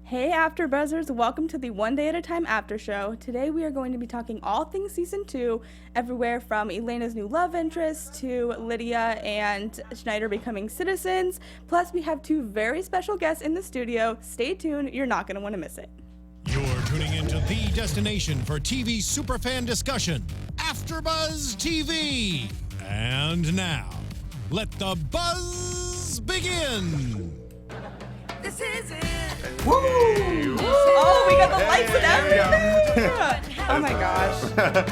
Hey AfterBuzzers, welcome to the One Day at a Time After Show. Today we are going to be talking all things Season 2, everywhere from Elena's new love interest to Lydia and Schneider becoming citizens. Plus we have two very special guests in the studio. Stay tuned, you're not going to want to miss it. You're tuning into the destination for TV superfan discussion, AfterBuzz TV. And now, let the buzz begin. This is it. Woo! Oh, we got the lights and everything! Oh my gosh.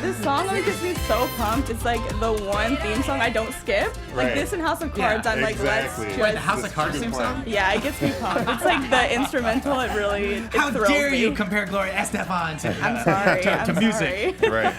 This song always gets me so pumped. It's like the one theme song I don't skip. Like this and House of Cards, I'm like, let's just... Wait, the House of Cards theme song? Yeah, it gets me pumped. It's like the instrumental, it really How thrills dare me. you compare Gloria Estefan to, I'm sorry. to music. Sorry. Right.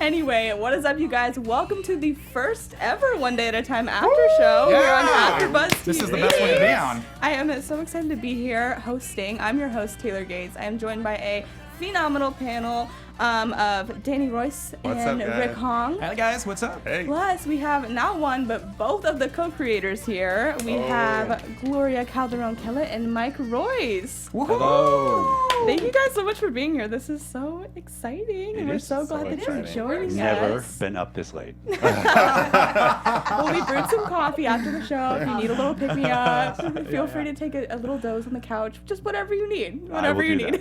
Anyway, what is up, you guys? Welcome to the first ever One Day at a Time After Show. Yeah. We're on AfterBuzz TV. This is the best way to be on. I am so excited to be here hosting. I'm your host, Taylor Gates. I am joined by a phenomenal panel of Danny Royce and Rick Hong. Hey guys, what's up? Hey. Plus, we have not one, but both of the co-creators here. We have Gloria Calderon Kellett and Mike Royce. Hello. Thank you guys so much for being here. This is so exciting. It We're is so so glad that exciting. you're joining us. Never been up this late. Well, we brewed some coffee after the show. If you need a little pick-me-up, feel free to take a little doze on the couch. Just whatever you need. Whatever you need.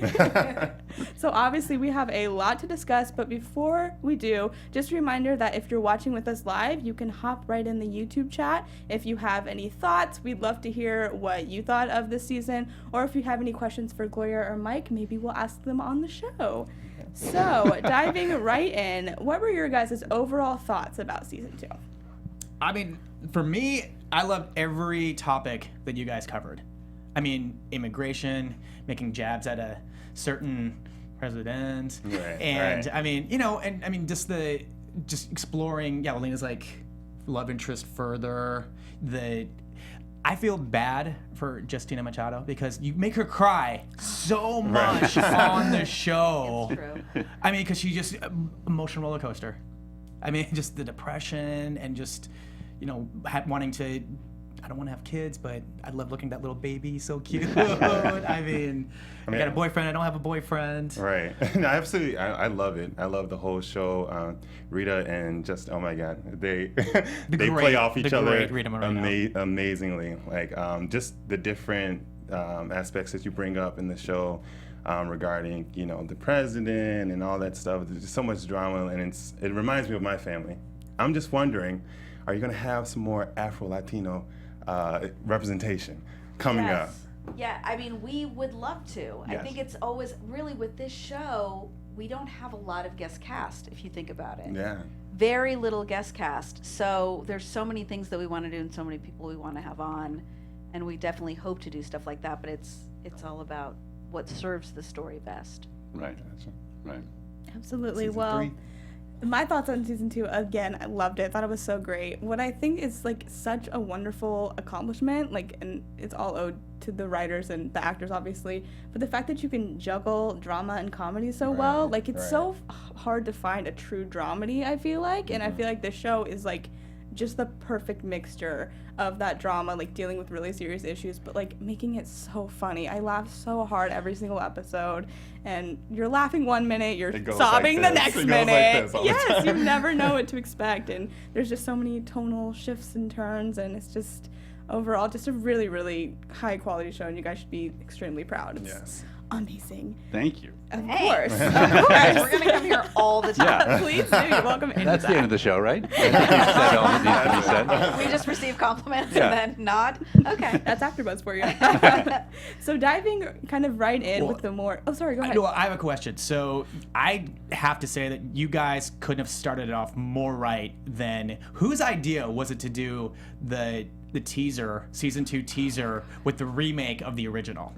So obviously we have a lot to discuss, but before we do, just a reminder that if you're watching with us live, you can hop right in the YouTube chat. If you have any thoughts, we'd love to hear what you thought of this season, or if you have any questions for Gloria or Mike, maybe we'll ask them on the show. So, diving right in, what were your guys' overall thoughts about Season 2? I mean, for me, I loved every topic that you guys covered. I mean, immigration, making jabs at a certain president, and I mean, you know, and I mean, just exploring. Yeah, Elena's like love interest further. I feel bad for Justina Machado because you make her cry so much on the show. It's true. I mean, because she just emotional roller coaster. I mean, just the depression and just, you know, wanting to. I don't want to have kids, but I love looking at that little baby, so cute. I mean, I got a boyfriend. I don't have a boyfriend. Right. No, absolutely. I love it. I love the whole show. Rita and just, oh my God, they play off each other amazingly. Like just the different aspects that you bring up in the show regarding, you know, the president and all that stuff. There's just so much drama, and it reminds me of my family. I'm just wondering, are you going to have some more Afro-Latino representation coming up? Yeah, I mean, we would love to. Yes. I think it's always, really with this show, we don't have a lot of guest cast, if you think about it. Yeah. Very little guest cast. So there's so many things that we want to do and so many people we want to have on. And we definitely hope to do stuff like that, but it's all about what serves the story best. Right. Right. Absolutely. Season Well, 3. my thoughts on Season 2, again, I loved it. Thought it was so great. What I think is, like, such a wonderful accomplishment, like, and it's all owed to the writers and the actors, obviously, but the fact that you can juggle drama and comedy so well, like, it's so hard to find a true dramedy, I feel like, and I feel like this show is, like, just the perfect mixture of that drama, like dealing with really serious issues, but like making it so funny. I laugh so hard every single episode, and you're laughing one minute, you're sobbing the next minute. Yes, you never know what to expect, and there's just so many tonal shifts and turns, and it's just overall just a really, really high quality show, and you guys should be extremely proud. It's amazing. Thank you. Of Hey. course. We're going to come here all the time. Yeah. Please do. You're welcome. That's the end of the show, right? You've said all that needs to be said. We just receive compliments Yeah. and then nod. Okay. That's AfterBuzz for you. So diving kind of right in with the more... Oh, sorry, go ahead. No, I have a question. So I have to say that you guys couldn't have started it off more right than... Whose idea was it to do the teaser, Season 2 teaser, with the remake of the original?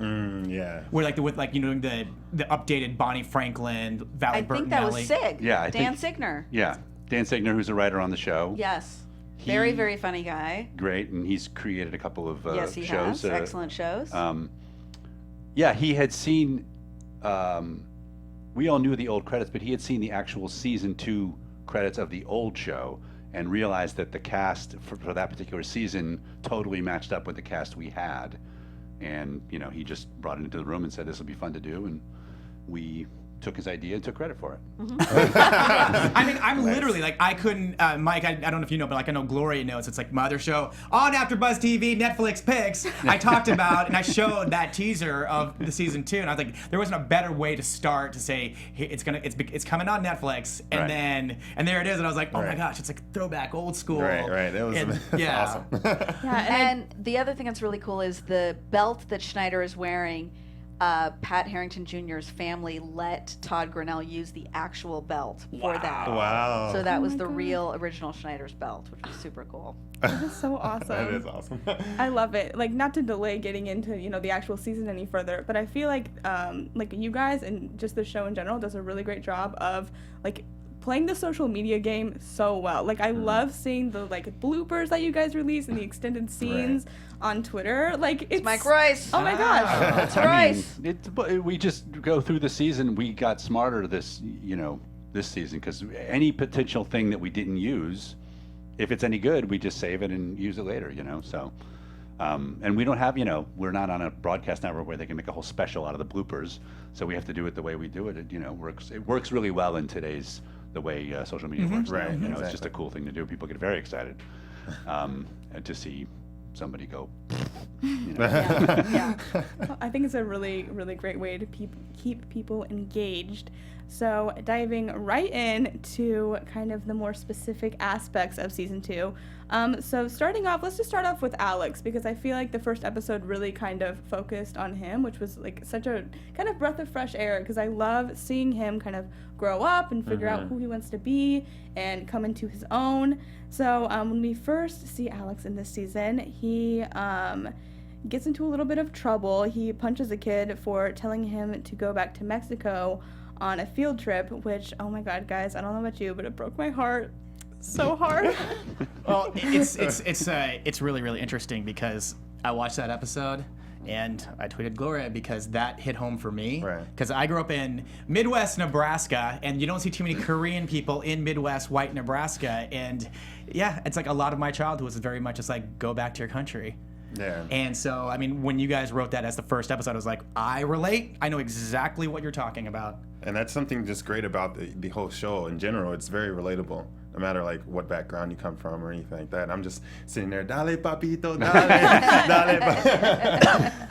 Yeah. Where like you know, the updated Bonnie Franklin, Valley I Burton think that was Alley. Sig. Yeah, Dan Signer. Yeah. Dan Signer, who's a writer on the show. Yes. Very, very funny guy. Great, and he's created a couple of Yes, he shows. has. Excellent shows. Yeah, he had seen... we all knew the old credits, but he had seen the actual Season 2 credits of the old show and realized that the cast for that particular season totally matched up with the cast we had. And, he just brought it into the room and said, this will be fun to do. And we took his idea and took credit for it. I mean, I'm literally like, I couldn't, Mike, I don't know if you know, but like I know Gloria knows, it's like my other show on AfterBuzz TV, Netflix picks. I talked about and I showed that teaser of the season 2, and I was like, there wasn't a better way to start to say, hey, it's coming on Netflix, and and there it is, and I was like, oh my gosh, it's like throwback, old school. Right. It was awesome. And the other thing that's really cool is the belt that Schneider is wearing. Pat Harrington Jr.'s family let Todd Grinnell use the actual belt for that. Wow. So that was the real original Schneider's belt, which was super cool. That is so awesome. That is awesome. I love it. Like, not to delay getting into, the actual season any further, but I feel like you guys and just the show in general does a really great job of, like, playing the social media game so well. Like, I love seeing the, like, bloopers that you guys release and the extended scenes on Twitter. Like, it's Mike Royce. Oh my gosh. That's Royce. We just go through the season. We got smarter this season, because any potential thing that we didn't use, if it's any good, we just save it and use it later, so. And we don't have, we're not on a broadcast network where they can make a whole special out of the bloopers. So we have to do it the way we do it. It works really well in today's, the way social media works. Right. It's just a cool thing to do. People get very excited to see somebody go. Yeah. Well, I think it's a really, really great way to keep people engaged. So diving right in to kind of the more specific aspects of season 2. So starting off, let's just start off with Alex, because I feel like the first episode really kind of focused on him, which was like such a kind of breath of fresh air, because I love seeing him kind of grow up and figure out who he wants to be and come into his own. So when we first see Alex in this season, he gets into a little bit of trouble. He punches a kid for telling him to go back to Mexico on a field trip, which, oh my God, guys, I don't know about you, but it broke my heart so hard. Well, it's really, really interesting, because I watched that episode and I tweeted Gloria because that hit home for me. Because I grew up in Midwest Nebraska, and you don't see too many Korean people in Midwest white Nebraska. And yeah, it's like a lot of my childhood was very much just like, go back to your country. Yeah. And so, I mean, when you guys wrote that as the first episode, I was like, I relate. I know exactly what you're talking about. And that's something just great about the whole show in general. It's very relatable, no matter like what background you come from or anything like that. I'm just sitting there, dale papito, dale,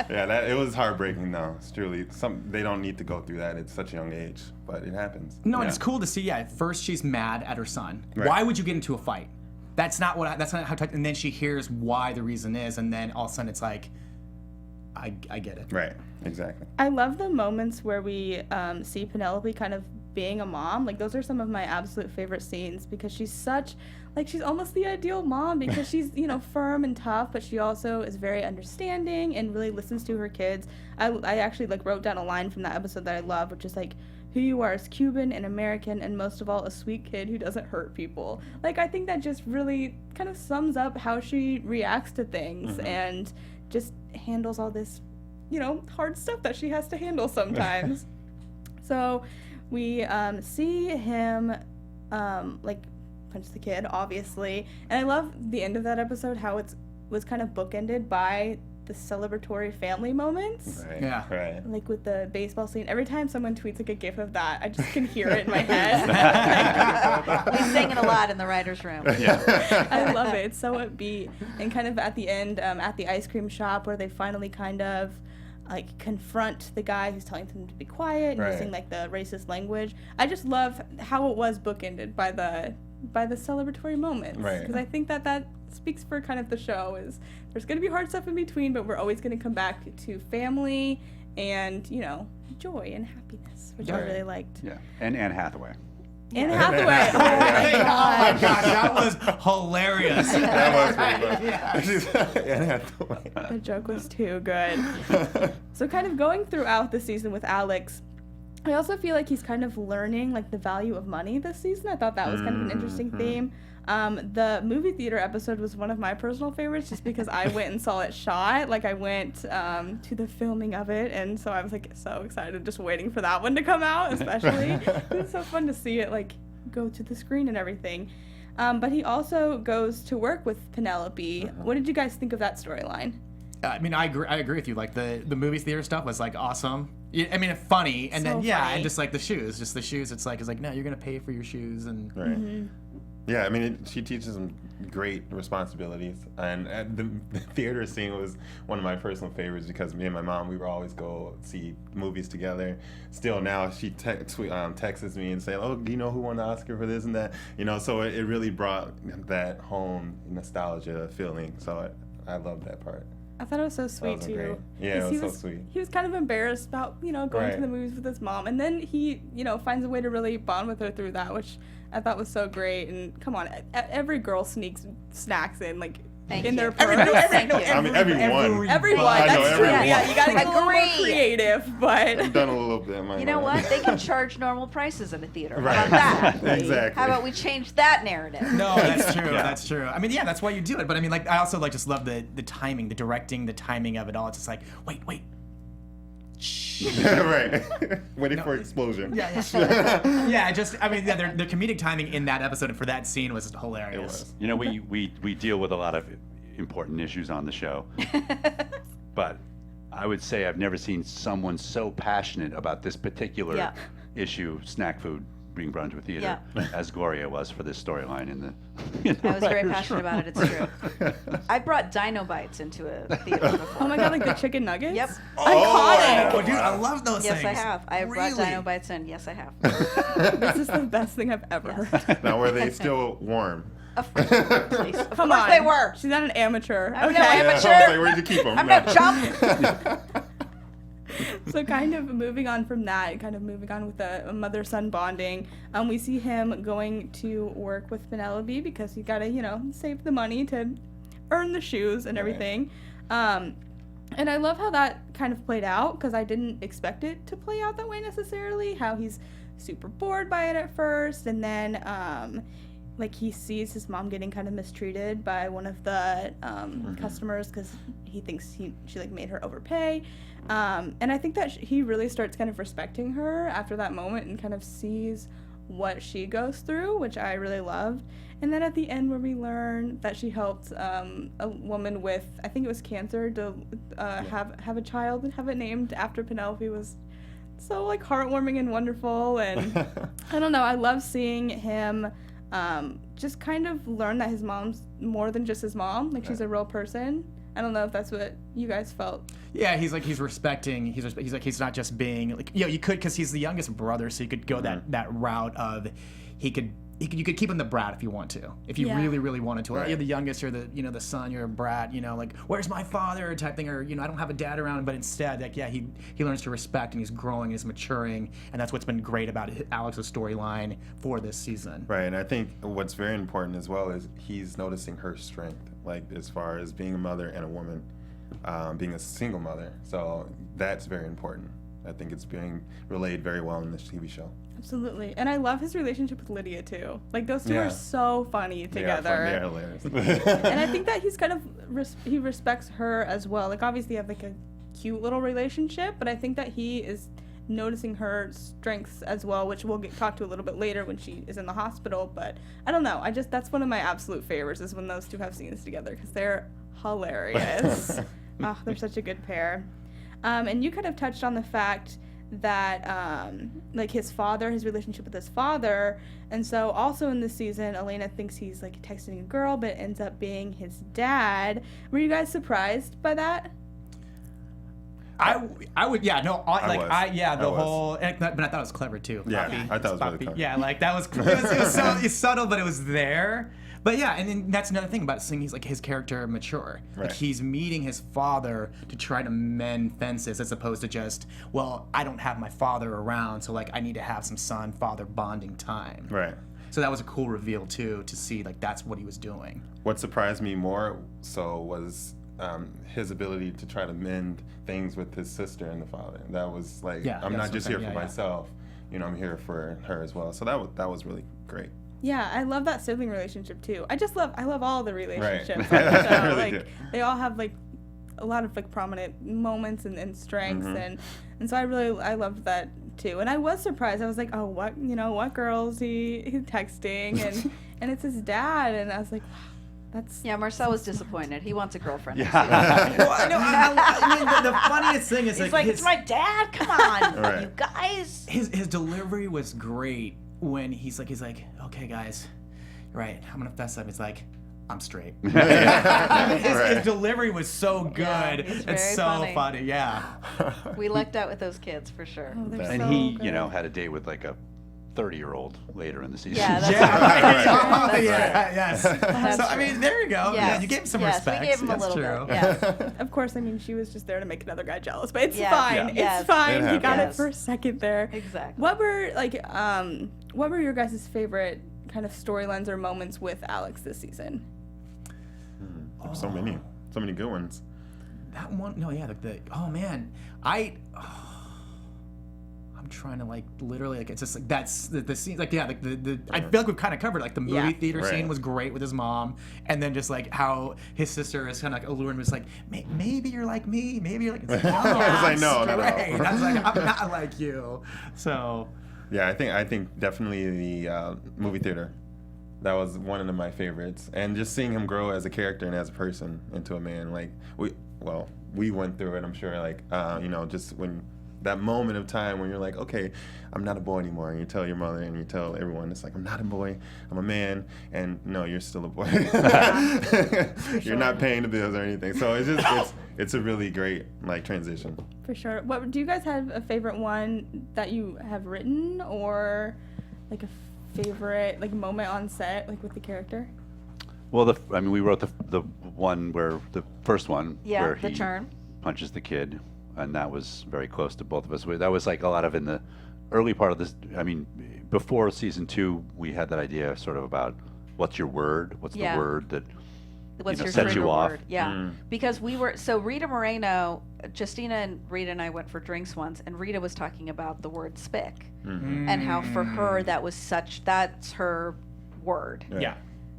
Yeah, it was heartbreaking though. It's truly, they don't need to go through that at such a young age, but it happens. No, and it's cool to see. Yeah, at first she's mad at her son. Right. Why would you get into a fight? That's not how. And then she hears why the reason is, and then all of a sudden it's like, I get it. Right. Exactly. I love the moments where we see Penelope kind of being a mom. Like, those are some of my absolute favorite scenes, because she's she's almost the ideal mom, because she's, firm and tough, but she also is very understanding and really listens to her kids. I actually wrote down a line from that episode that I love, which is like, who you are is Cuban and American, and most of all, a sweet kid who doesn't hurt people. Like, I think that just really kind of sums up how she reacts to things and just handles all this, hard stuff that she has to handle sometimes. So we see him, punch the kid, obviously. And I love the end of that episode, how it was kind of bookended by the celebratory family moments. Right. Yeah. Right. Like with the baseball scene. Every time someone tweets a gif of that, I just can hear it in my head. We sing it a lot in the writer's room. Yeah. I love it. It's so upbeat. And kind of at the end, at the ice cream shop, where they finally kind of confront the guy who's telling them to be quiet and using the racist language. I just love how it was bookended by the celebratory moments. Right. Because I think that speaks for kind of the show, is there's going to be hard stuff in between, but we're always going to come back to family and, joy and happiness, which I really liked. Yeah. And Anne Hathaway. Anne Hathaway. Oh my gosh, that was hilarious. That was pretty funny. Anne Hathaway. The joke was too good. So kind of going throughout the season with Alex, I also feel like he's kind of learning the value of money this season. I thought that was kind of an interesting theme. The movie theater episode was one of my personal favorites, just because I went and saw it shot. I went to the filming of it, and so I was so excited, just waiting for that one to come out, especially. It was so fun to see it go to the screen and everything. But he also goes to work with Penelope. What did you guys think of that storyline? I mean, I agree with you. Like the movie theater stuff was like awesome. I mean, funny, and So then funny. And just like the shoes. It's like no, you're gonna pay for your shoes, and right. Yeah, I mean, she teaches them great responsibilities, and the theater scene was one of my personal favorites because me and my mom, we would always go see movies together. Still now, she texts me and say, "Oh, do you know who won the Oscar for this and that?" So it really brought that home nostalgia feeling. So I love that part. I thought it was so sweet too. Great. Yeah, it was so sweet. He was kind of embarrassed about, going to the movies with his mom, and then he, finds a way to really bond with her through that, which I thought was so great. And come on, every girl sneaks snacks in their purse. Everyone. That's true. Everyone. Yeah, you gotta get a little more creative, but I've done a little bit. You know what? They can charge normal prices in a theater. Right. How about that? Exactly. How about we change that narrative? No, that's true. That's true. I mean, yeah, that's why you do it. But I mean, I also just love the timing, the directing, the timing of it all. It's just like, wait. Right. Waiting for explosion. Yeah. Their comedic timing in that episode and for that scene was hilarious. It was. We deal with a lot of important issues on the show, but I would say I've never seen someone so passionate about this particular issue, snack food being brought into a theater, as Gloria was for this storyline in the. I was very passionate about it. It's true. I brought Dino Bites into a theater before. oh my god, like the chicken nuggets. Yep. Iconic. Oh, dude, I love those Yes, things. I have. I brought Really? Dino Bites in. Yes, I have. This is the best thing I've ever heard. Now, were they still warm? Of course, please. Of Come course on, they were. She's not an amateur. I'm okay. no I amateur. was like, where'd you keep them? I'm no chump. So kind of moving on from that, kind of moving on with a mother-son bonding, we see him going to work with Penelope because he gotta, save the money to earn the shoes and everything. And I love how that kind of played out because I didn't expect it to play out that way necessarily, how he's super bored by it at first, and then he sees his mom getting kind of mistreated by one of the customers because he thinks she made her overpay. And I think that he really starts kind of respecting her after that moment and kind of sees what she goes through, which I really loved. And then at the end where we learn that she helped a woman with, I think it was cancer, to have a child and have it named after Penelope was so heartwarming and wonderful. And I don't know, I love seeing him just kind of learn that his mom's more than just his mom. She's a real person. I don't know if that's what you guys felt. Yeah, he's respecting. He's not just being you could because he's the youngest brother, so you could go that route of you could keep him the brat if you want to, if you really wanted to. Right. You're the youngest, you're the son, you're a brat, where's my father type thing, or I don't have a dad around. But instead, he learns to respect and he's growing, he's maturing, and that's what's been great about Alex's storyline for this season. Right, and I think what's very important as well is he's noticing her strength, as far as being a mother and a woman, being a single mother. So that's very important. I think it's being relayed very well in this TV show. Absolutely. And I love his relationship with Lydia too. Those two are so funny together. They are hilarious. And I think that he's kind of he respects her as well. Obviously they have a cute little relationship, but I think that he is noticing her strengths as well, which we'll talk to a little bit later when she is in the hospital. But I don't know, that's one of my absolute favorites is when those two have scenes together because they're hilarious. They're such a good pair. And you kind of touched on the fact that his relationship with his father, and so also in this season Elena thinks he's texting a girl, but it ends up being his dad. Were you guys surprised by that? I would, yeah, no, but I thought it was clever too. Yeah, Buffy, I thought it was really clever. Yeah, that was it was so it's subtle, but it was there. But yeah, and then that's another thing about seeing his character mature. Right. He's meeting his father to try to mend fences as opposed to just, I don't have my father around, so I need to have some son-father bonding time. Right. So that was a cool reveal too, to see that's what he was doing. What surprised me more was his ability to try to mend things with his sister and the father. That was I'm not just here for myself. I'm here for her as well. So that was really great. Yeah, I love that sibling relationship too. I love all the relationships. Right. On the show. I really do. They all have a lot of prominent moments and strengths, and so I loved that too. And I was surprised. I was like, oh, what girl is he texting? And it's his dad. And I was like, wow. Yeah, Marcel was disappointed. He wants a girlfriend. Yeah. Well, I mean, the funniest thing is He's like, it's my dad. Come on, Right. you guys. his delivery was great when he's like, okay, guys, right, I'm gonna fess up. It's like, I'm straight. His delivery was so good. Yeah, it's very so funny. Yeah. We lucked out with those kids for sure. Oh, they're And so he, good. you know, had a date with like a 30-year-old later in the season. Yeah, that's Yeah, right. right. That's right. Yes. That's So I true. mean, there you go. Yes. Yeah, you gave him some Yes, respect. we gave him a That's little true. bit. Yes. Of course, I mean, she was just there to make another guy jealous, but it's Yeah. fine. Yeah. It's Yes. fine. It He got it happens. for a second there. Exactly. What were your guys' favorite kind of storylines or moments with Alex this season? So many good ones. That one, no, yeah, oh man, I'm trying to like literally like it's just like that's the scene like yeah like the I feel like we've kind of covered like the movie Yeah. theater Right. scene was great with his mom, and then just like how his sister is kind of like alluring was like maybe you're like me, maybe you're like it's like, no, I was like, no, I'm no, no. straight. I was like I'm not like you, so Yeah, I think definitely the movie theater. That was one of my favorites, and just seeing him grow as a character and as a person into a man. Like we went through it. I'm sure. Like just when that moment of time when you're like, okay, I'm not a boy anymore, and you tell your mother and you tell everyone, it's like I'm not a boy, I'm a man, and no, you're still a boy. You're not paying the bills or anything. So it's a really great like transition. For sure. What do you guys have a favorite one that you have written, or like a favorite like moment on set, like with the character? Well, we wrote the one where the first one Yeah, where the he turn. punches the kid, and that was very close to both of us. That was like a lot of in the early part of this. I mean, before season 2, we had that idea sort of about what's your word, what's Yeah. the word that What's know, your sets trigger you off. word? Yeah, because Rita Moreno, Justina and Rita and I went for drinks once, and Rita was talking about the word spick, and how for her that's her word. yeah.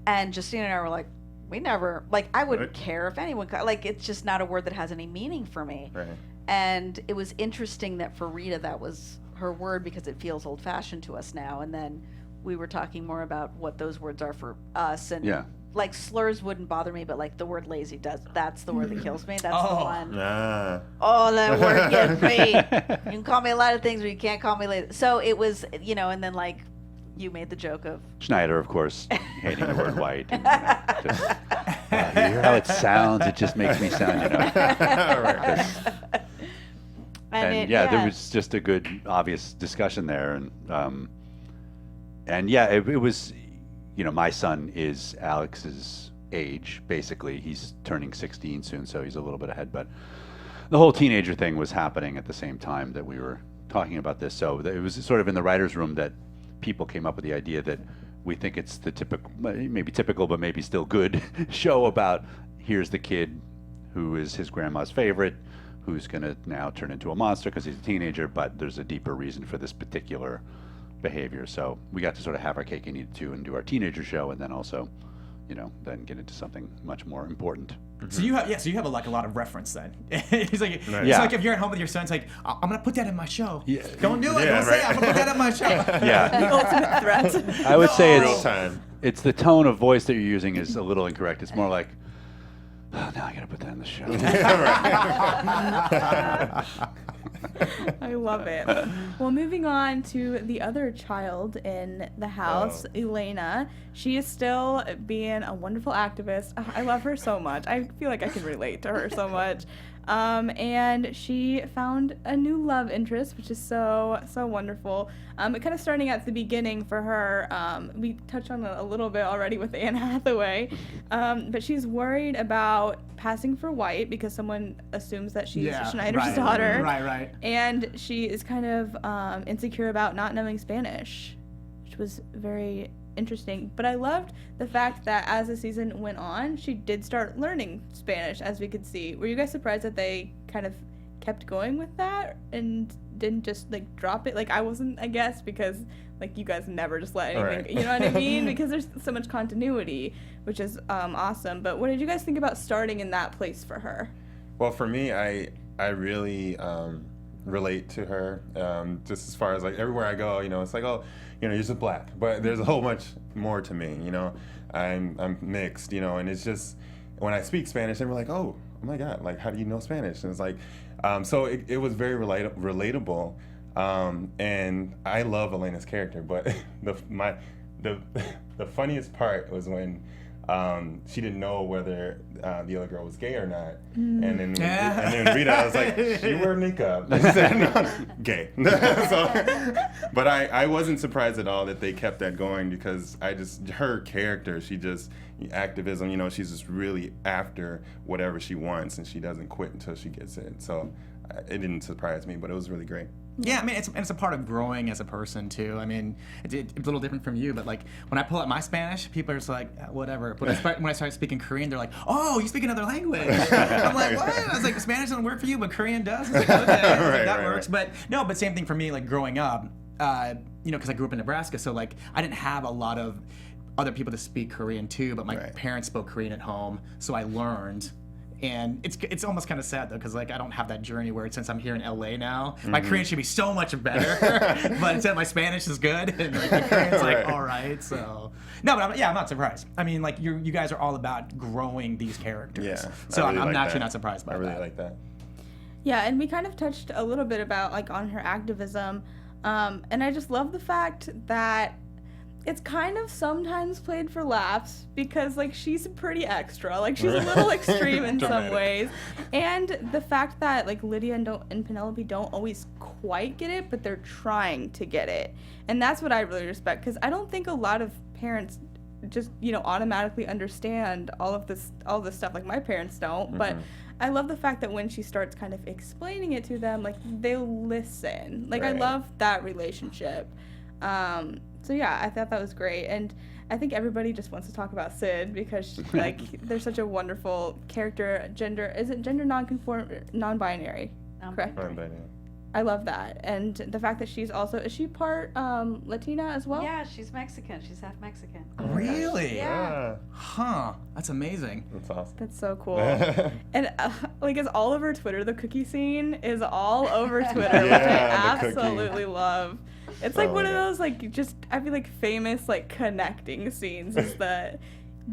And Justina and I were like, we never, like, I wouldn't care if anyone, like, it's just not a word that has any meaning for me. Right. And it was interesting that for Rita, that was her word because it feels old fashioned to us now. And then we were talking more about what those words are for us. And Yeah. like slurs wouldn't bother me, but like the word lazy does. That's the word that kills me. That's the one. Ah. Oh, that word gets me. You can call me a lot of things, but you can't call me lazy. So it was, and then like you made the joke of Schneider, of course, hating the word white. And, just, you hear how it sounds? It just makes me sound, And there was just a good, obvious discussion there, and yeah, it was, my son is Alex's age, basically. He's turning 16 soon, so he's a little bit ahead. But the whole teenager thing was happening at the same time that we were talking about this. So it was sort of in the writers' room that people came up with the idea that we think it's the typical, but maybe still good show about here's the kid who is his grandma's favorite, who's going to now turn into a monster because he's a teenager, but there's a deeper reason for this particular behavior. So we got to sort of have our cake and eat it too and do our teenager show, and then also, then get into something much more important. So you have a lot of reference then. It's like it's Yeah. like if you're at home with your son, it's like I'm gonna put that in my show. Yeah. Don't do it. Yeah, Don't say it. I'm gonna put that in my show. Yeah. The ultimate threat. I would say Real it's time. it's the tone of voice that you're using is a little incorrect. It's more like, oh, now I gotta put that in the show. I love it. Well, moving on to the other child in the house, Elena. She is still being a wonderful activist. I love her so much. I feel like I can relate to her so much. And she found a new love interest, which is so wonderful. It kind of starting at the beginning for her. We touched on it a little bit already with Anne Hathaway, but she's worried about passing for white because someone assumes that she's Schneider's daughter. Right. And she is kind of insecure about not knowing Spanish, which was very interesting. But I loved the fact that as the season went on, she did start learning Spanish, as we could see. Were you guys surprised that they kind of kept going with that and didn't just like drop it? Like I wasn't, I guess, because like you guys never just let anything, Right. you know what I mean? Because there's so much continuity, which is awesome. But what did you guys think about starting in that place for her? Well, for me, I really relate to her. Just as far as like everywhere I go, it's like, oh, you're just black, but there's a whole much more to me. I'm mixed, and it's just when I speak Spanish, they were like, oh my God, like how do you know Spanish? And it's like, so it was very relatable. And I love Elena's character, but the funniest part was when she didn't know whether the other girl was gay or not, and then Rita, I was like, "You wear makeup." She said, "No, gay." But I wasn't surprised at all that they kept that going because her character, activism, she's just really after whatever she wants, and she doesn't quit until she gets it. So it didn't surprise me, but it was really great. Yeah, I mean, it's a part of growing as a person, too. I mean, it's a little different from you, but, like, when I pull out my Spanish, people are just like, whatever. But when I start speaking Korean, they're like, oh, you speak another language. I'm like, what? I was like, Spanish doesn't work for you, but Korean does? I was like, okay, that works. But, no, but same thing for me, like, growing up, because I grew up in Nebraska, so, like, I didn't have a lot of other people to speak Korean, too, but my parents spoke Korean at home, so I learned. And it's almost kind of sad, though, because, like, I don't have that journey where, since I'm here in LA now, my Korean should be so much better, but instead my Spanish is good, and, like, the Korean's, like, all right, so. No, but I'm not surprised. I mean, like, you guys are all about growing these characters. Yeah. So I'm naturally not surprised by that. I really like that. Yeah, and we kind of touched a little bit about, like, on her activism, and I just love the fact that it's kind of sometimes played for laughs because, like, she's pretty extra. Like, she's a little extreme in some ways. And the fact that, like, Lydia and Penelope don't always quite get it, but they're trying to get it. And that's what I really respect because I don't think a lot of parents just, automatically understand all this stuff. Like, my parents don't. But I love the fact that when she starts kind of explaining it to them, like, they'll listen. Like, I love that relationship. So yeah, I thought that was great, and I think everybody just wants to talk about Sid because like there's such a wonderful character. Gender non-binary, correct? Non-binary. I love that, and the fact that is she part Latina as well? Yeah, she's Mexican. She's half Mexican. Really? Yeah. Huh. That's amazing. That's awesome. That's so cool. And like it's all over Twitter. The cookie scene is all over Twitter, which I absolutely love. It's like one of those, like, just, I feel like famous, like, connecting scenes is that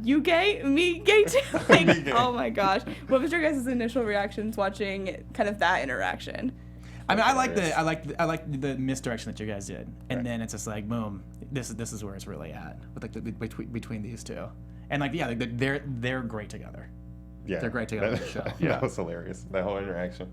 you gay, me gay too. Like, oh my gosh. What was your guys' initial reactions watching kind of that interaction? I mean, I like the misdirection that you guys did. And then it's just like, boom, this is where it's really at. With like between these two. And like, yeah, like they're great together. Yeah. They're great together on the show. That was hilarious. That whole interaction.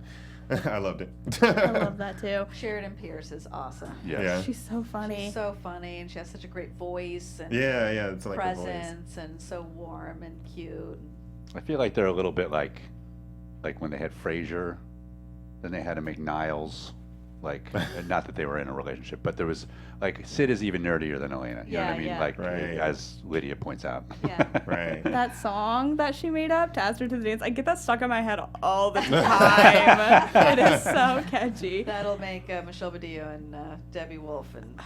I loved it. I love that too. Sheridan Pierce is awesome. Yeah. She's so funny. She's so funny, and she has such a great voice and it's like presence, and so warm and cute. I feel like they're a little bit like when they had Frasier, then they had to make Niles. Like, not that they were in a relationship, but there was, like, Sid is even nerdier than Elena. You know what I mean? Yeah. Like, as Lydia points out. Yeah. Right. That song that she made up to ask her to the dance, I get that stuck in my head all the time. It is so catchy. That'll make Michelle Badillo and Debbie Wolf and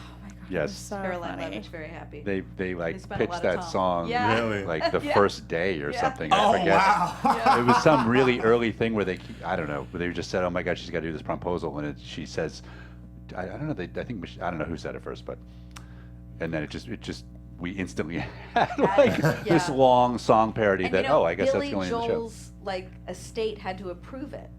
Yes. So Caroline funny. Levitt very happy. They like spent a lot pitched of that time. song Yeah. Really? like the first day or something. Oh, I forget. wow. It was some really early thing where I don't know, where they just said, "Oh my God, she's got to do this proposal," and she says, I don't know. I think I don't know who said it first, but and then it just we instantly had like this long song parody and, that I guess Billy that's going Joel's, in the show. like, estate had to approve it.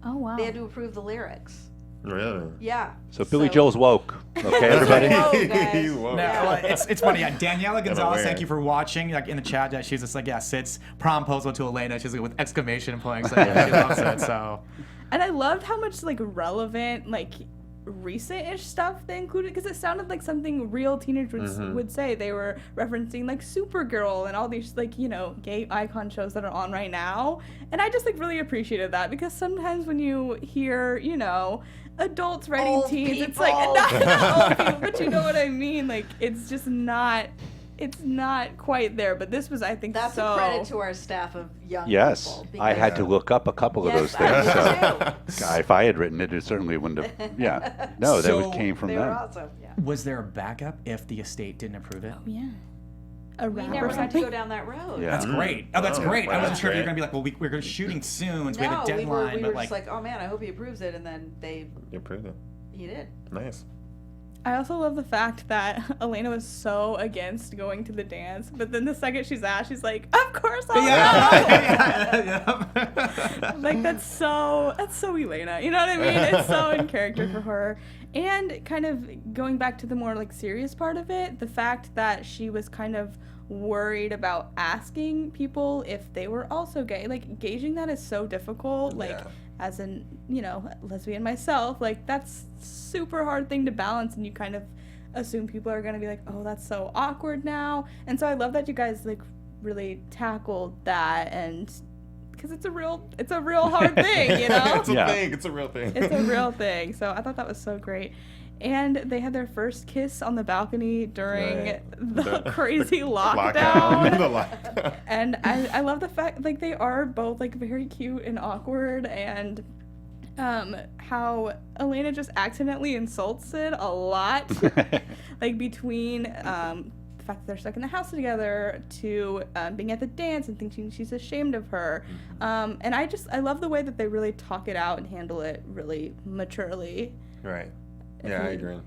Oh wow. They had to approve the lyrics. Really? Yeah. So Billy Joel's woke. Okay, everybody. Whoa, guys. Whoa. No, well, it's funny. Yeah, Daniela Gonzalez, aware. thank you for watching. Like in the chat, she's just like, yeah, Sid's proposal to Elena. She's like with exclamation points. Like, yeah, she loves it. So. And I loved how much like relevant like recent-ish stuff they included because it sounded like something real teenagers would say. They were referencing like Supergirl and all these like gay icon shows that are on right now, and I just like really appreciated that because sometimes when you hear adults writing Old teens, people. it's like not old people, but you know what I mean. Like it's just not. It's not quite there, but this was, I think, That's so... a credit to our staff of young Yes, people. I had to look up a couple of those things. So if I had written it, it certainly wouldn't have. Yeah, no, So that came from They them. were awesome. Yeah. Was there a backup if the estate didn't approve it? Yeah. a We rap never or got to something. go down that road. Yeah. That's great. Oh, that's great. I wow, wasn't sure if you were great. going to be like, well, we're shooting soon, so we have a No, we deadline. were but just like, oh man, I hope he approves it, and then You approved it. he did. Nice. I also love the fact that Elena was so against going to the dance, but then the second she's asked, she's like, "Of course I'll go." Like that's so Elena. You know what I mean? It's so in character for her. And kind of going back to the more like serious part of it, the fact that she was kind of worried about asking people if they were also gay. Like gauging that is so difficult. Like Yeah. as an, lesbian myself, like that's super hard thing to balance, and you kind of assume people are going to be like, "Oh, that's so awkward now." And so I love that you guys like really tackled that, and because it's a real hard thing, It's a Yeah. thing. It's a real thing. It's a real thing. So I thought that was so great. And they had their first kiss on the balcony during Right. the crazy The lockdown. The lockdown. And I love the fact like they are both like very cute and awkward, and how Elena just accidentally insults Sid a lot, like between the fact that they're stuck in the house together to being at the dance and thinking she's ashamed of her, and I love the way that they really talk it out and handle it really maturely. Right. If Yeah, I you- agree.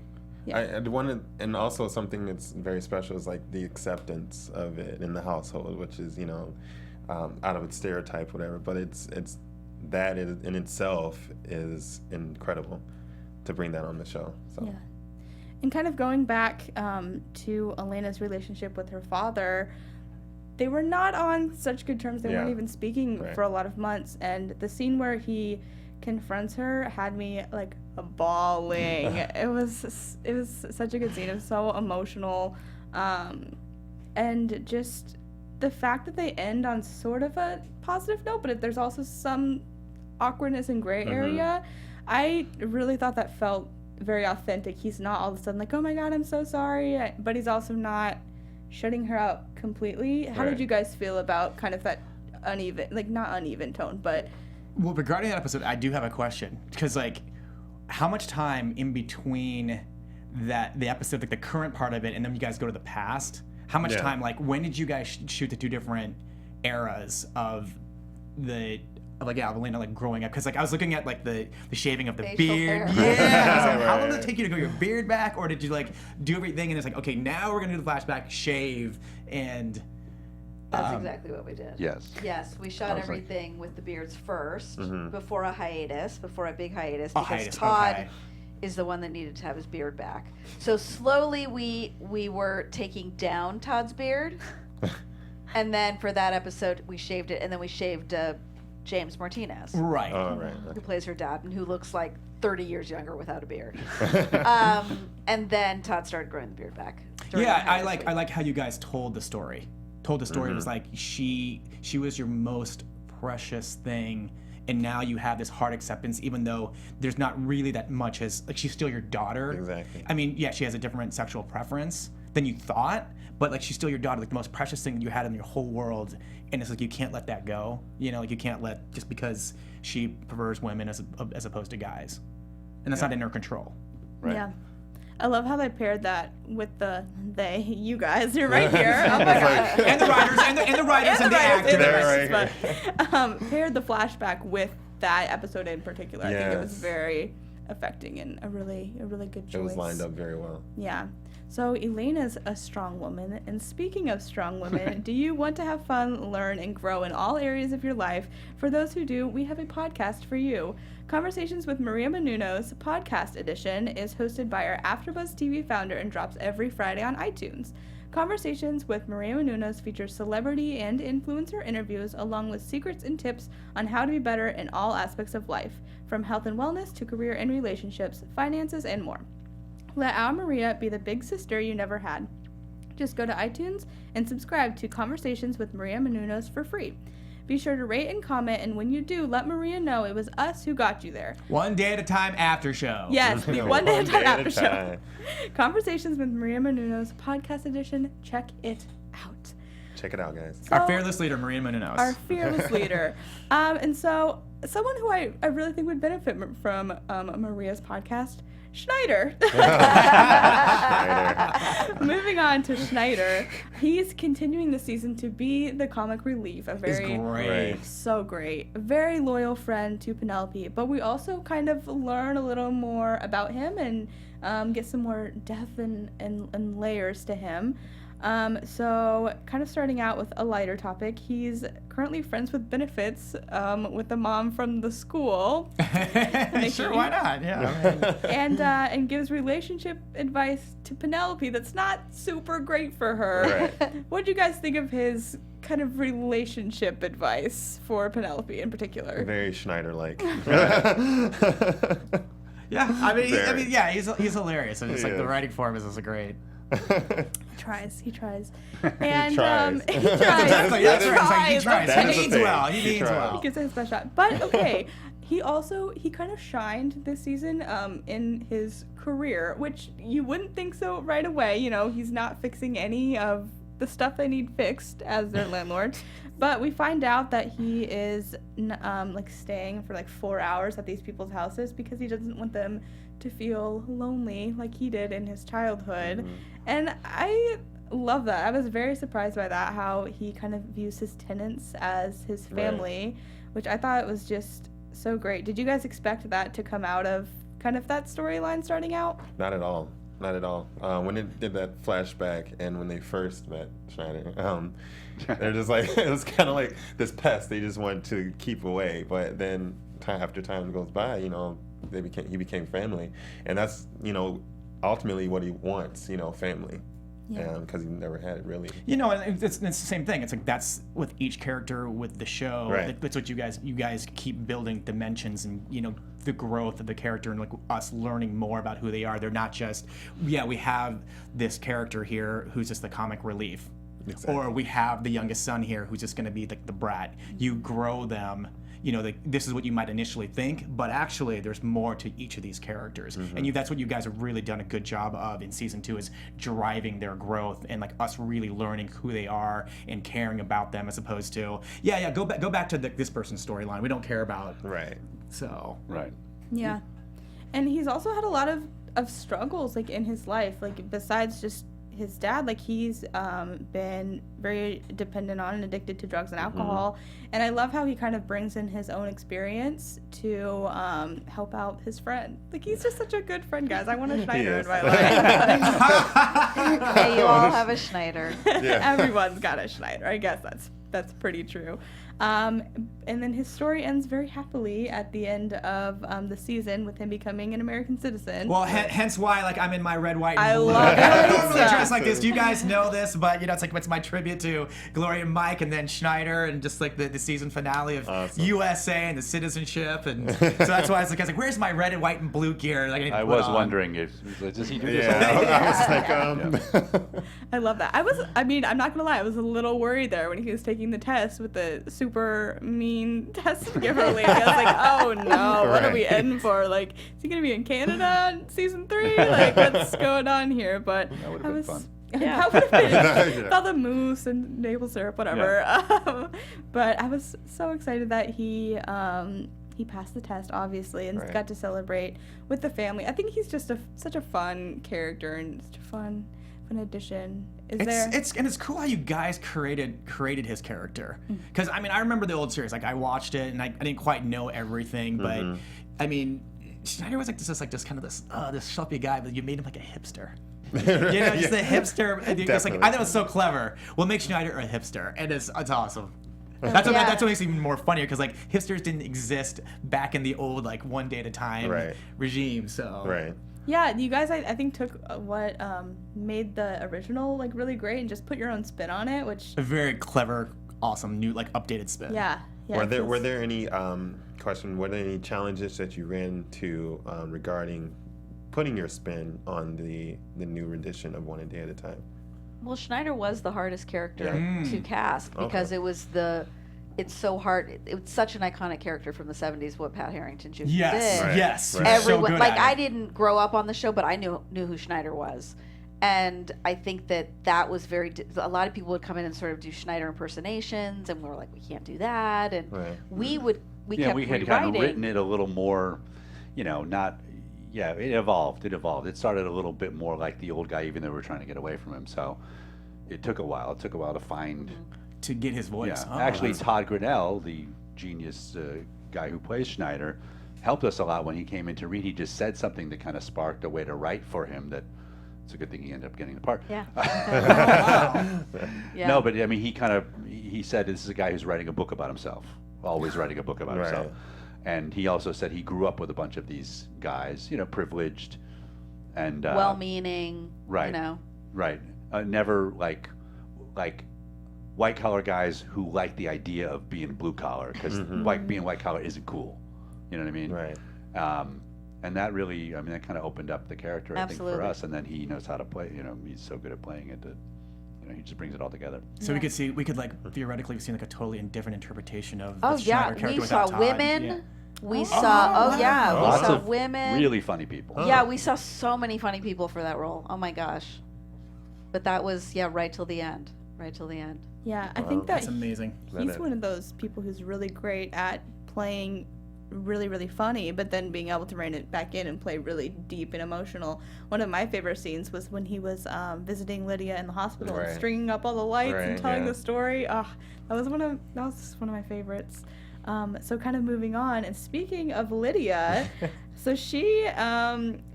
Yeah. I wanted, and also something that's very special is like the acceptance of it in the household, which is out of its stereotype, whatever. But it's that in itself is incredible to bring that on the show. So. Yeah. And kind of going back to Elena's relationship with her father, they were not on such good terms. They weren't Yeah. even speaking Right. for a lot of months. And the scene where he confronts her had me like bawling. It was such a good scene. It was so emotional, and just the fact that they end on sort of a positive note, but there's also some awkwardness and gray area. I really thought that felt very authentic. He's not all of a sudden like, "Oh my God, I'm so sorry," but he's also not shutting her out completely. How did Right. you guys feel about kind of that uneven, like not uneven tone, but Well, regarding that episode, I do have a question because, like, how much time in between the episode, like the current part of it, and then you guys go to the past? How much Yeah. time? Like, when did you guys shoot the two different eras of Elena like growing up? Because like I was looking at like the shaving of the Facial beard. hair. Yeah. I was like, how long Right. did it take you to grow your beard back, or did you like do everything and it's like, okay, now we're gonna do the flashback, shave, and That's exactly what we did. Yes. Yes, we I shot was like- everything with the beards first, Mm-hmm. before a big hiatus, A because hiatus, Todd okay. is the one that needed to have his beard back. So slowly we were taking down Todd's beard, and then for that episode we shaved it, and then we shaved James Martinez, right. Oh, right. who plays her dad and who looks like 30 years younger without a beard. And then Todd started growing the beard back. during Yeah, the I hiatus like week. I like how you guys told the story. It was like she was your most precious thing, and now you have this hard acceptance, even though there's not really that much as like she's still your daughter. Exactly. I mean, yeah, she has a different sexual preference than you thought, but like she's still your daughter, like the most precious thing that you had in your whole world, and it's like you can't let that go. Like you can't let just because she prefers women as opposed to guys, and that's not in her control. Right. yeah. I love how they paired that with you guys, you're right here. Oh my God. And the writers and the writers and the actors. They're right but paired the flashback with that episode in particular. I think it was Yes. very affecting and a really good choice. It was lined up very well. Yeah. So Elena's a strong woman, and speaking of strong women, do you want to have fun, learn, and grow in all areas of your life? For those who do, we have a podcast for you. Conversations with Maria Menounos, podcast edition, is hosted by our AFTERBUZZ TV founder and drops every Friday on iTunes. Conversations with Maria Menounos features celebrity and influencer interviews along with secrets and tips on how to be better in all aspects of life, from health and wellness to career and relationships, finances, and more. Let our Maria be the big sister you never had. Just go to iTunes and subscribe to Conversations with Maria Menounos for free. Be sure to rate and comment, and when you do, let Maria know it was us who got you there. One day at a time after show. Yes, the one day at a time after show. time. Conversations with Maria Menounos, podcast edition. Check it out. Check it out, guys. Our fearless leader, Maria Menounos. Our fearless leader. And so someone who I really think would benefit from Maria's podcast, Schneider. Moving on to Schneider, he's continuing the season to be the comic relief. So great. A very loyal friend to Penelope, but we also kind of learn a little more about him and get some more depth and layers to him. So kind of starting out with a lighter topic, he's currently friends with benefits with the mom from the school. Sure, why not? Yeah. And gives relationship advice to Penelope that's not super great for her. Right. What do you guys think of his kind of relationship advice for Penelope in particular? Very Schneider-like. Yeah, I mean, yeah, he's hilarious, and it's like the writing form is also great. He tries. And he tries. He tries. He tries. He means well. He gives it his best shot. But okay, he kind of shined this season in his career, which you wouldn't think so right away. You know, he's not fixing any of the stuff they need fixed as their landlord. But we find out that he is like staying for like 4 hours at these people's houses because he doesn't want them to feel lonely like he did in his childhood. Mm-hmm. And I love that. I was very surprised by that, how he kind of views his tenants as his family, which I thought was just so great. Did you guys expect that to come out of kind of that storyline starting out? Not at all. Not at all. When it did that flashback and when they first met Schneider, they're just like, it was kind of like this pest they just wanted to keep away. But then after time goes by, you know, he became family. And that's, you know, ultimately what he wants, you know, family. Yeah. Because he never had it really. You know, and it's the same thing. It's like that's with each character with the show. Right. That's what you guys keep building dimensions and, you know, the growth of the character and like us learning more about who they are. They're not just, we have this character here who's just the comic relief. Exactly. Or we have the youngest son here who's just going to be like the brat. You grow them. You know, this is what you might initially think, but actually there's more to each of these characters. Mm-hmm. And that's what you guys have really done a good job of in season 2, is driving their growth and like us really learning who they are and caring about them, as opposed to, go back to this person's storyline. We don't care about. Right. So. Right. Yeah. And he's also had a lot of struggles like in his life, like besides just his dad, like he's been very dependent on and addicted to drugs and alcohol. Mm-hmm. And I love how he kind of brings in his own experience to help out his friend. Like he's just such a good friend, guys. I want a Schneider in my life. Hey, you all have a Schneider. Yeah. Everyone's got a Schneider. I guess that's pretty true. And then his story ends very happily at the end of the season with him becoming an American citizen. Well, hence why like I'm in my red, white, and I blue. love it. Dressed like this. You guys know this, but you know it's my tribute to Gloria and Mike, and then Schneider, and just like the season finale of USA and the citizenship, and so that's why I was like, where's my red and white and blue gear? Like I was wondering if does he do this? I was like, I love that. I'm not gonna lie, I was a little worried there when he was taking the test with the super mean test giver lady. I was like, oh no, what are we in for? Like, is he gonna be in Canada in season 3? Like, what's going on here? But that would have been fun. Yeah. That would have been all the mousse and maple syrup, whatever. Yeah. But I was so excited that he passed the test, obviously, and got to celebrate with the family. I think he's just such a fun character and such a fun addition. It's cool how you guys created his character, because I mean I remember the old series, like I watched it and I didn't quite know everything, but I mean Schneider was like this kind of this schleppy guy, but you made him like a hipster. You know, just the hipster. It's like, I thought it was so clever. We'll make Schneider a hipster, and it's awesome. That's what makes it even more funnier, because like hipsters didn't exist back in the old like one day at a time regime. So yeah, you guys I think took what made the original like really great and just put your own spin on it, which a very clever, awesome new like updated spin. Yeah. Were there any were there any challenges that you ran into regarding putting your spin on the new rendition of One a Day at a Time? Well, Schneider was the hardest character to cast because it's so hard. It was such an iconic character from the 70s, what Pat Harrington Jr. did. Yes. Everyone, so like, I didn't grow up on the show, but I knew who Schneider was. And I think that was a lot of people would come in and sort of do Schneider impersonations, and we were like, we can't do that. And we we yeah, kept we had rewriting. kind of written it a little more, not. Yeah, it evolved. It started a little bit more like the old guy, even though we were trying to get away from him. So it took a while. It took a while to find. To get his voice. Yeah, actually, Todd Grinnell, the genius guy who plays Schneider, helped us a lot when he came in to read. He just said something that kind of sparked a way to write for him. That it's a good thing he ended up getting the part. Yeah. Yeah. No, but I mean, he said this is a guy who's writing a book about himself, always writing a book about himself. And he also said he grew up with a bunch of these guys, privileged and well-meaning, right, right, never like white collar guys who like the idea of being blue collar because being white collar isn't cool. You know what I mean? Right. And that really, that kind of opened up the character, Absolutely. I think, for us. And then he knows how to play. He's so good at playing it that he just brings it all together. So we could theoretically see like a totally different interpretation of Oh the yeah, Schneider character we without saw Todd. women. Yeah. We saw we Lots saw of women. really funny people. Yeah, we saw so many funny people for that role. Oh my gosh. But that was right till the end. Right till the end. Yeah, I think that That's amazing. he's one of those people who's really great at playing really, really funny, but then being able to rein it back in and play really deep and emotional. One of my favorite scenes was when he was visiting Lydia in the hospital and stringing up all the lights and telling the story. That was one of my favorites. So kind of moving on, and speaking of Lydia, so she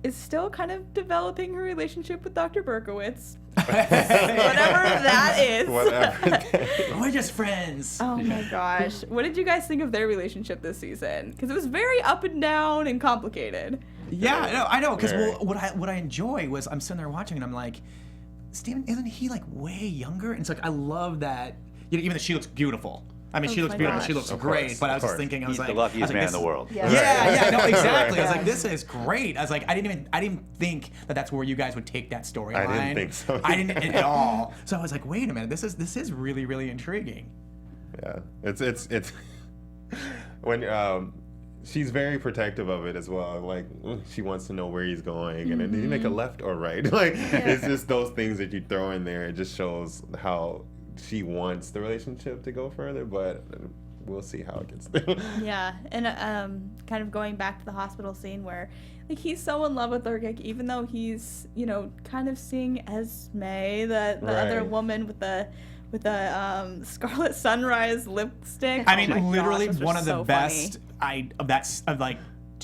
is still kind of developing her relationship with Dr. Berkowitz. Whatever that is. Whatever. We're just friends. Oh my gosh. What did you guys think of their relationship this season? Because it was very up and down and complicated. Yeah, I know. Because what I enjoy was I'm sitting there watching and I'm like, Steven, isn't he like way younger? And it's like I love that. Even though she looks beautiful. I mean, she looks beautiful. gosh. She looks great. But I was just thinking, I was He's like, the luckiest man in the world. Yeah. No, exactly. I was like, this is great. I was like, I didn't think that that's where you guys would take that storyline. I didn't think so. I didn't at all. So I was like, wait a minute, this is really, really intriguing. Yeah, it's when she's very protective of it as well. Like she wants to know where he's going, and then did he make a left or right? Like it's just those things that you throw in there. It just shows how she wants the relationship to go further, but we'll see how it gets there. Yeah, and kind of going back to the hospital scene where, like, he's so in love with her, like, even though he's, kind of seeing Esme, the other woman with the Scarlet Sunrise lipstick. I mean, Oh my literally gosh, those were one of the so best. funny.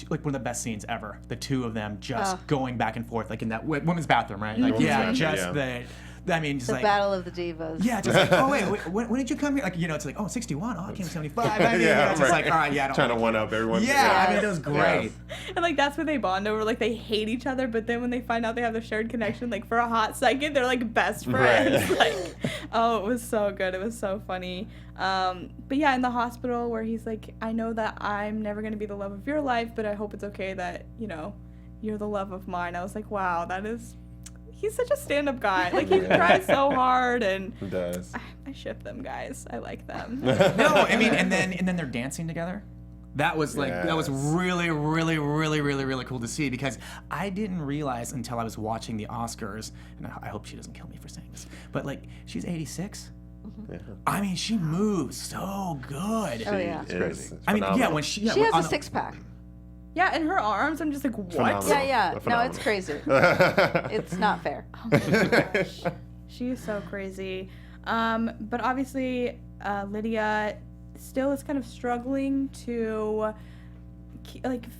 Like one of the best scenes ever. The two of them just going back and forth, like in that women's bathroom, right? Like, I mean, just The like Battle of the Divas. yeah, just like, oh wait, when did you come here? Like, it's like, 61. Oh, I came 75. I mean, it's just like, all right, I don't trying to one up everyone. Yeah, I mean, it was great. And, like, that's where they bond over, like, they hate each other, but then when they find out they have the shared connection, like, for a hot second, they're, like, best friends. Like, oh, it was so good. It was so funny. But, yeah, in the hospital where he's like, I know that I'm never going to be the love of your life, but I hope it's okay that, you're the love of mine. I was like, wow, he's such a stand-up guy. Like, he tries so hard, and He does. I ship them, guys. I like them. No, I mean, and then they're dancing together. That was that was really, really, really, really, really cool to see because I didn't realize until I was watching the Oscars, and I hope she doesn't kill me for saying this, but like she's 86. Yeah. I mean, she moves so good. Oh yeah. It's crazy. I mean, yeah, when she She has a six-pack. Yeah, and her arms, I'm just like, what? Phenomenal. Yeah. No, Phenomenal. it's crazy. It's not fair. Oh my gosh. She is so crazy. But obviously, Lydia still is kind of struggling to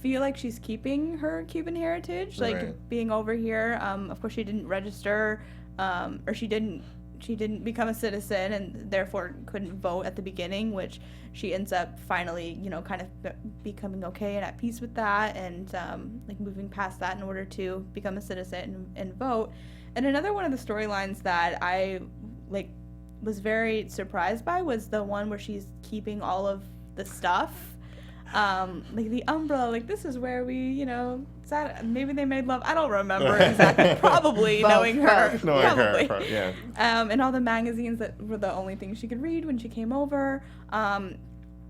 feel like she's keeping her Cuban heritage, like being over here. Of course, she didn't register, or she didn't become a citizen and therefore couldn't vote at the beginning, which she ends up finally, kind of becoming okay and at peace with that, and like moving past that in order to become a citizen and vote. And another one of the storylines that I was very surprised by was the one where she's keeping all of the stuff, like the umbrella, like this is where we, sat, maybe they made love. I don't remember exactly. Probably knowing her. Probably. Yeah. And all the magazines that were the only things she could read when she came over.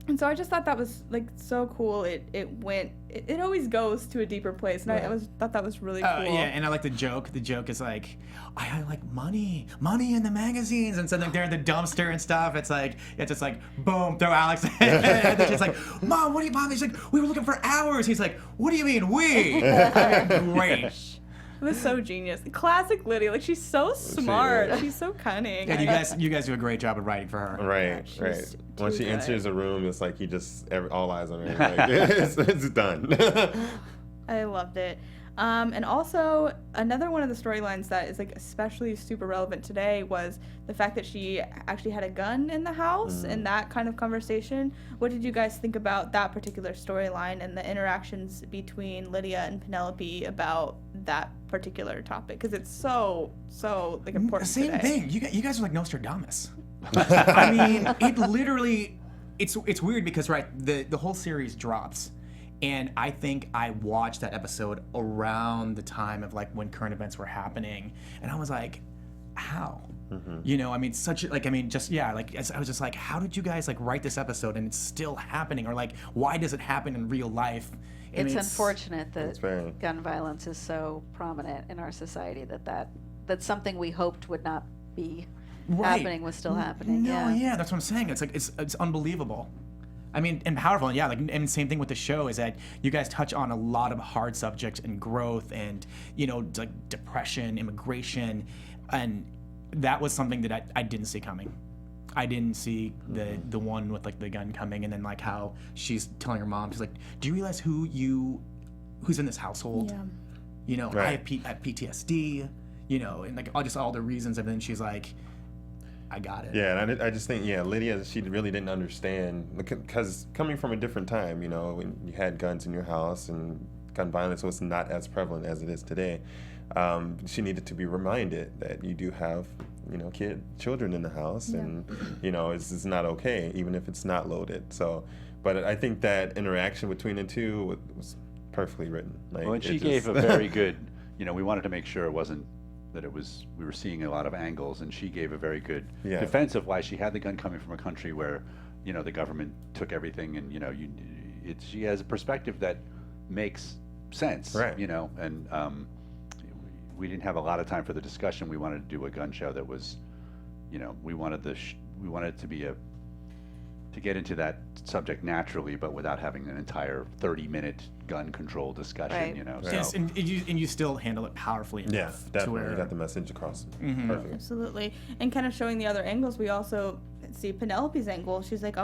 And so I just thought that was like so cool. It always goes to a deeper place, and I thought that was really cool. Yeah, and I like the joke. The joke is like, I like money in the magazines, and so like they're in the dumpster and stuff. It's just like boom, throw Alex in, and then she's like, Mom, what do you, Mom? He's like, we were looking for hours. He's like, what do you mean we? Great. It was so genius. Classic Lydia. Like, she's so smart. She's so cunning. Yeah, you guys do a great job of writing for her. Right. When she enters a room, it's like all eyes on her. Like, it's done. I loved it. And also, another one of the storylines that is like especially super relevant today was the fact that she actually had a gun in the house and that kind of conversation. What did you guys think about that particular storyline and the interactions between Lydia and Penelope about that particular topic? Because it's so like important. Same thing. You guys are like Nostradamus. I mean, it literally, it's weird because the whole series drops. And I think I watched that episode around the time of like when current events were happening, and I was like, how? You know, I mean, I was just like, how did you guys like write this episode and it's still happening, or like, why does it happen in real life? It's unfortunate that gun violence is so prominent in our society that's something we hoped would not be happening was still happening. Yeah, that's what I'm saying. It's like it's unbelievable. I mean, and powerful, and and same thing with the show is that you guys touch on a lot of hard subjects and growth, and like depression, immigration, and that was something that I didn't see coming. I didn't see the one with like the gun coming, and then like how she's telling her mom, she's like, "Do you realize who's in this household? Yeah. I have PTSD, and like all the reasons, and then she's like, I got it. Yeah, and I just think, Lydia, she really didn't understand, because coming from a different time, when you had guns in your house and gun violence was not as prevalent as it is today, she needed to be reminded that you do have, children in the house, and, it's not okay, even if it's not loaded. So, but I think that interaction between the two was perfectly written. Like, well, and she gave a very good, we wanted to make sure it wasn't that we were seeing a lot of angles, and she gave a very good defense of why she had the gun coming from a country where, the government took everything, and she has a perspective that makes sense, right? And we didn't have a lot of time for the discussion. We wanted to do a gun show that was, we wanted it to be to get into that subject naturally, but without having an entire 30-minute gun control discussion, Right. So. Yes, and you still handle it powerfully enough. Yeah, definitely. You got the message across. Perfect. Absolutely. And kind of showing the other angles, we also see Penelope's angle. She's like,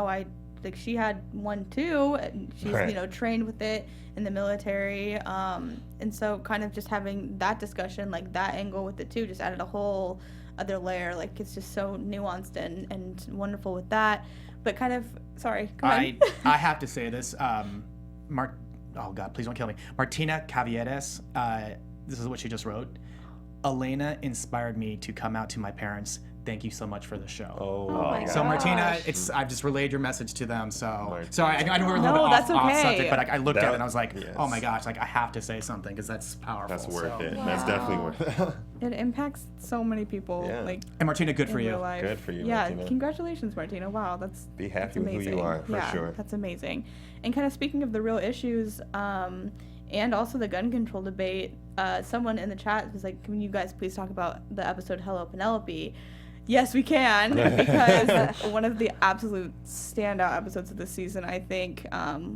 she had one too, and she's, trained with it in the military. And so kind of just having that discussion, like that angle with it too, just added a whole other layer. Like, it's just so nuanced and wonderful with that. But kind of, sorry, come on. I have to say this, oh God, please don't kill me. Martina Caviedes, this is what she just wrote. Elena inspired me to come out to my parents. Thank you so much for the show. Oh my So Martina, I've just relayed your message to them. So sorry, I know we're a little bit off subject, but I looked at it and I was like, oh my gosh, like I have to say something because that's powerful. That's worth it. Wow. That's definitely worth it. It impacts so many people. Yeah. Like, And Martina, good for in you. real life. Good for you, Yeah, Martina. congratulations, Martina. Wow, Be that's happy with who amazing. you are, for sure. That's amazing. And kind of speaking of the real issues, and also the gun control debate, someone in the chat was like, can you guys please talk about the episode Hello Penelope? Yes, we can, because one of the absolute standout episodes of this season, I think,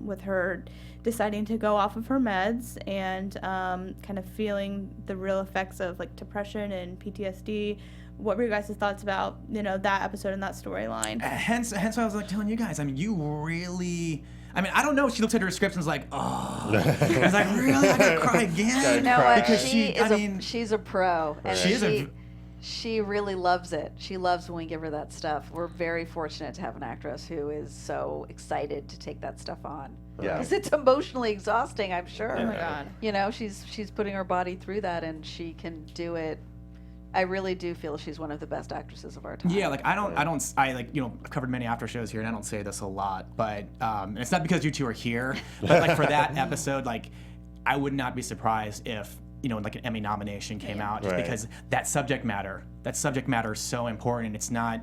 with her deciding to go off of her meds and kind of feeling the real effects of like depression and PTSD. What were your guys' thoughts about, that episode and that storyline? Hence why I was like telling you guys, I mean, you really... I mean, I don't know. She looked at her scripts and was like, "Oh," I was like, "Really? I gotta cry again?" You know what? Because she's a pro, and she she really loves it. She loves when we give her that stuff. We're very fortunate to have an actress who is so excited to take that stuff on. Yeah. Because it's emotionally exhausting, I'm sure. Oh my God. She's putting her body through that, and she can do it. I really do feel she's one of the best actresses of our time. Yeah, like I've covered many after shows here, and I don't say this a lot, but it's not because you two are here, but like for that episode, like I would not be surprised if like an Emmy nomination came out, just because that subject matter is so important. It's not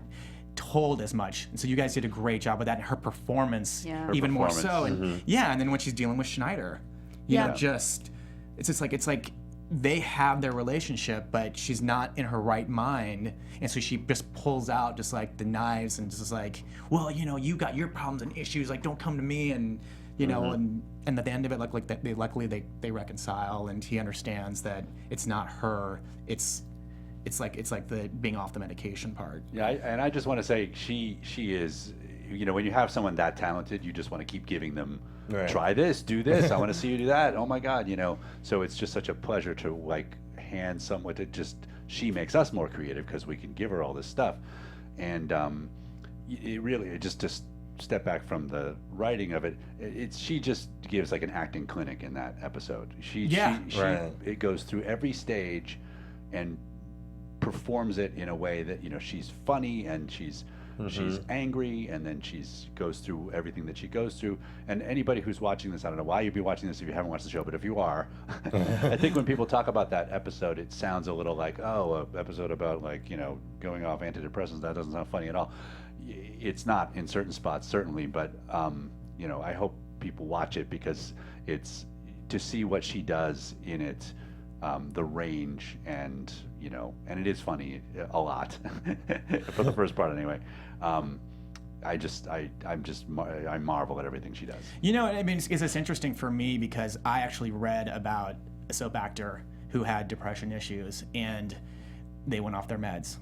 told as much. And so you guys did a great job with that, and her performance even more so. And and then when she's dealing with Schneider, you know, just it's like they have their relationship, but she's not in her right mind, and so she just pulls out just like the knives and just like, well, you know, you got your problems and issues, like don't come to me, and you know, and at the end of it, luckily they reconcile, and he understands that it's not her, it's like the being off the medication part. Yeah, and I just want to say she is, you know, when you have someone that talented, you just want to keep giving them, try this, do this, I want to see you do that. Oh my God, you know. So it's just such a pleasure to like hand someone to just, she makes us more creative because we can give her all this stuff. And it just step back from the writing of it, she just gives like an acting clinic in that episode. It goes through every stage and performs it in a way that, you know, she's funny and she's angry, and then goes through everything that she goes through. And anybody who's watching this, I don't know why you'd be watching this if you haven't watched the show, but if you are, I think when people talk about that episode, it sounds a little like, oh, an episode about like, you know, going off antidepressants. That doesn't sound funny at all. It's not in certain spots, certainly, but you know, I hope people watch it because it's to see what she does in it, the range, and you know, and it is funny a lot for the first part anyway. I marvel at everything she does. You know, I mean, it's interesting for me because I actually read about a soap actor who had depression issues and they went off their meds.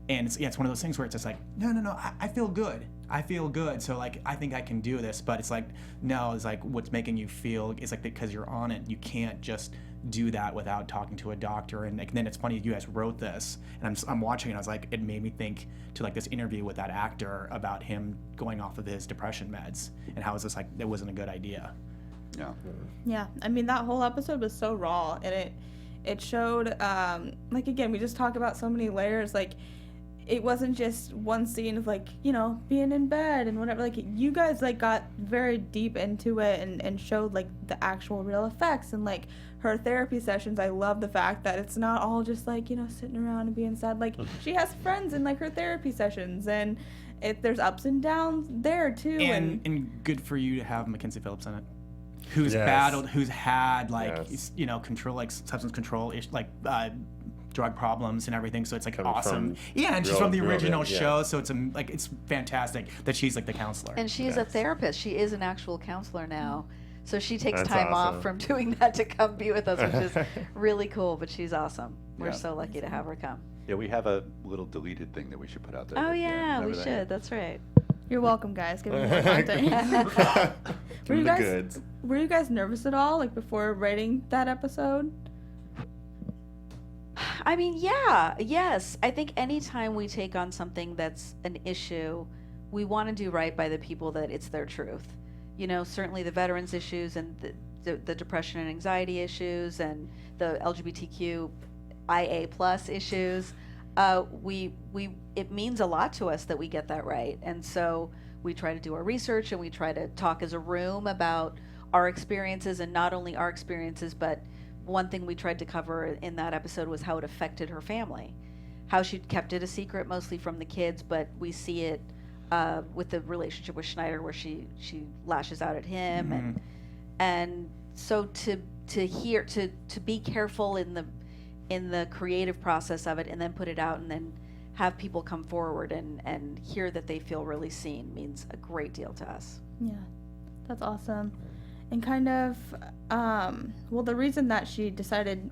And it's one of those things where it's just like, no, I feel good. I feel good. So like, I think I can do this. But it's like, no, it's like what's making you feel is like because you're on it. You can't just do that without talking to a doctor. And like, then it's funny you guys wrote this, and I'm watching it. I was like, it made me think to like this interview with that actor about him going off of his depression meds and how it's just like it wasn't a good idea. Yeah. Yeah. I mean, that whole episode was so raw, and it showed like, again, we just talk about so many layers. Like, it wasn't just one scene of like, you know, being in bed and whatever. Like, you guys like got very deep into it and showed like the actual real effects, and like her therapy sessions. I love the fact that it's not all just like, you know, sitting around and being sad. Like, she has friends in like her therapy sessions, and there's ups and downs there too. And good for you to have Mackenzie Phillips in it, who's battled, who's had like you know, substance control, like drug problems and everything, so it's like awesome. And she's from the original show, so it's like it's fantastic that she's like the counselor. And she's a therapist. She is an actual counselor now. So she takes time off from doing that to come be with us, which is really cool, but she's awesome. We're so lucky to have her come. Yeah, we have a little deleted thing that we should put out there. Oh yeah, we should. That's right. You're welcome, guys. Give me more content. Were you guys nervous at all, like before writing that episode? I mean, yes. I think anytime we take on something that's an issue, we want to do right by the people that it's their truth. You know, certainly the veterans issues and the depression and anxiety issues and the LGBTQIA plus issues. It means a lot to us that we get that right. And so we try to do our research, and we try to talk as a room about our experiences, and not only our experiences, but one thing we tried to cover in that episode was how it affected her family, how she kept it a secret mostly from the kids, but we see it with the relationship with Schneider, where she lashes out at him, and so to be careful in the creative process of it, and then put it out, and then have people come forward and hear that they feel really seen means a great deal to us. Yeah, that's awesome. And kind of, part of the reason she decided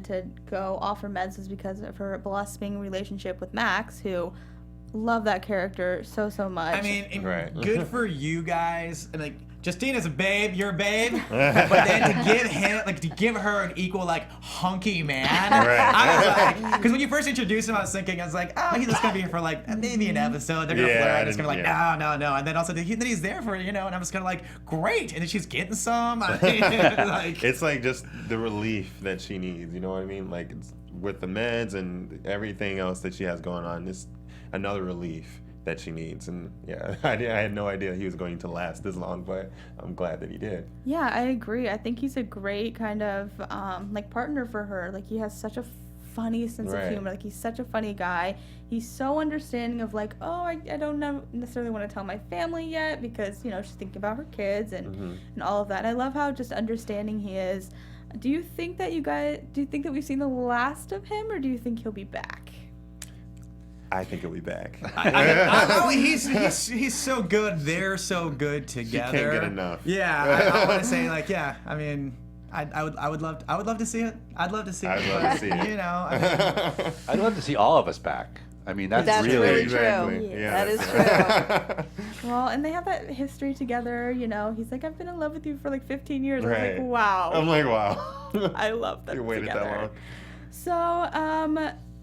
to go off her meds is because of her blossoming relationship with Max, who love that character so much. I mean, good for you guys. And like, Justina's a babe, you're a babe, but then to give her an equal like hunky man, I was like, because when you first introduced him, I was thinking, I was like, oh, he's just gonna be here for like maybe an episode. They're gonna flirt. I'm just gonna be like, no, and then also then he's there for, you know, and I'm just kind of like, great, and then she's getting some. I mean, like, it's like just the relief that she needs. You know what I mean? Like, it's, with the meds and everything else that she has going on, it's another relief that she needs. And yeah, I had no idea he was going to last this long, but I'm glad that he did. Yeah, I agree. I think he's a great kind of like partner for her. Like, he has such a funny sense of humor. Like, he's such a funny guy. He's so understanding of like, oh, I don't necessarily want to tell my family yet because, you know, she's thinking about her kids and all of that. And I love how just understanding he is. Do you think that we've seen the last of him, or do you think he'll be back? I think he'll be back. He's so good. They're so good together. She can't get enough. Yeah, I want to say like, yeah. I mean, I would love to see it. I'd love to see it. You know, I'd love to see all of us back. I mean, that's really true. Yeah, that is true. Well, and they have that history together, you know. He's like, I've been in love with you for like 15 years. Right. I'm like, wow. I'm like, wow. I love them You waited together. that long. So,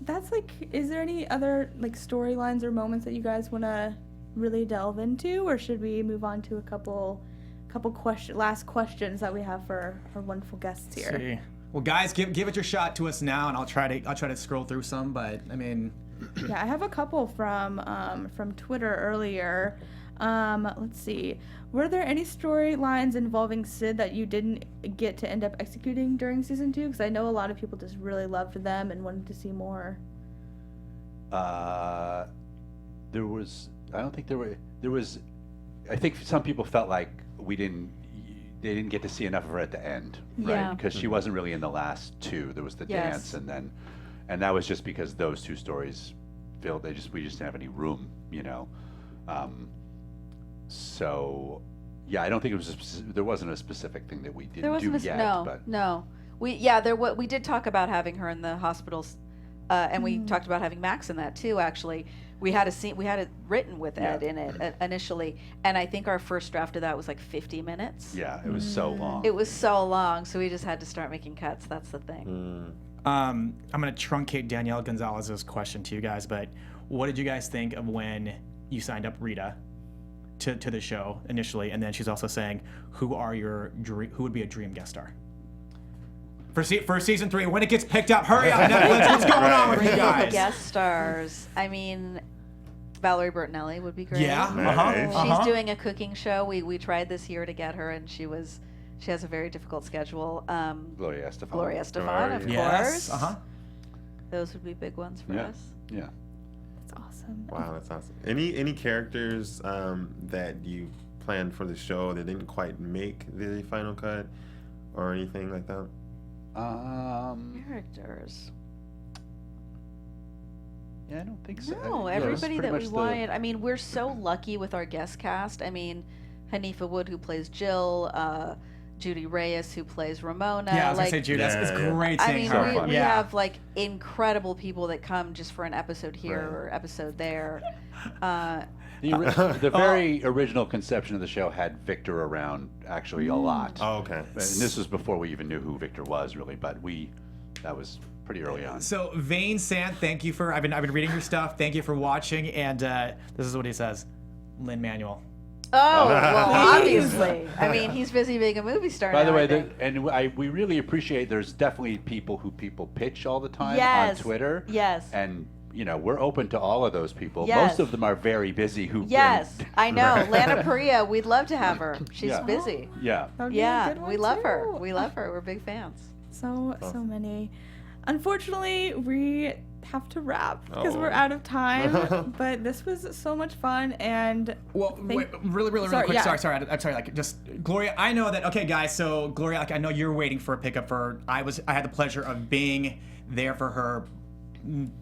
that's like, is there any other like storylines or moments that you guys want to really delve into, or should we move on to a couple last questions that we have for our wonderful guests here? See. Well, guys, give it your shot to us now, and I'll try to scroll through some. But I mean, yeah, I have a couple from Twitter earlier. Let's see. Were there any storylines involving Sid that you didn't get to end up executing during season 2? Because I know a lot of people just really loved them and wanted to see more. I think some people felt like they didn't get to see enough of her at the end, right? Yeah. Because she wasn't really in the last 2. There was the dance, and that was just because those 2 stories filled. We just didn't have any room, you know. So, yeah, I don't think there wasn't a specific thing that we didn't do yet. No. We did talk about having her in the hospitals, and we talked about having Max in that too. Actually, we had it written with Ed in it initially, and I think our first draft of that was like 50 minutes. Yeah, it was so long. It was so long, so we just had to start making cuts. That's the thing. I'm gonna truncate Danielle Gonzalez's question to you guys, but what did you guys think of when you signed up Rita to the show initially, and then she's also saying, who would be a dream guest star for season 3 when it gets picked up? Hurry up, Netflix! What's going on with you guys? Guest stars. I mean, Valerie Bertinelli would be great. Yeah, She's doing a cooking show. We tried this year to get her, and she has a very difficult schedule. Gloria Estefan, of yes. course. Those would be big ones for us. Yeah. Awesome. Wow, that's awesome. Any characters that you planned for the show that didn't quite make the final cut, or anything like that? Characters. Yeah, I don't think so. No, everybody that we wanted. I mean, we're so lucky with our guest cast. I mean, Hanifa Wood, who plays Jill, Judy Reyes, who plays Ramona. Yeah, I was gonna say Judy. It's great seeing her. I mean, we have like incredible people that come just for an episode here or episode there. The very original conception of the show had Victor around actually a lot. Oh, okay. And this was before we even knew who Victor was, really. But that was pretty early on. So Vane Sant, thank you for. I've been reading your stuff. Thank you for watching. And this is what he says. Lin-Manuel. Oh, well, obviously. I mean, he's busy being a movie star. By the way, we really appreciate. There's definitely people pitch all the time on Twitter. Yes. And we're open to all of those people. Yes. Most of them are very busy. I know. Lana Parrilla, we'd love to have her. She's busy. Yeah. Yeah, we love her. We love her. We're big fans. So many. Unfortunately, we have to wrap because we're out of time. But this was so much fun, and wait, really quick. Yeah. Sorry. I'm sorry. Like, just Gloria. I know that. Okay, guys. So Gloria, like, I know you're waiting for a pickup for. I had the pleasure of being there for her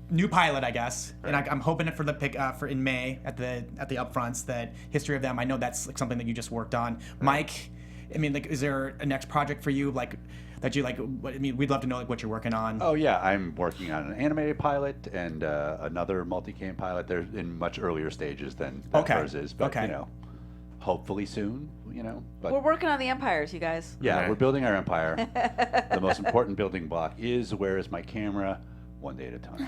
new pilot, I guess, and I'm hoping for the pick for in May at the upfronts. That history of them. I know that's like something that you just worked on, Mike. I mean, like, is there a next project for you, like? That you like? I mean, we'd love to know like what you're working on. Oh yeah, I'm working on an animated pilot and another multicam pilot. They're in much earlier stages than hers is, but hopefully soon. But we're working on the empires, you guys. Yeah, we're building our empire. The most important building block is where is my camera. One day at a time.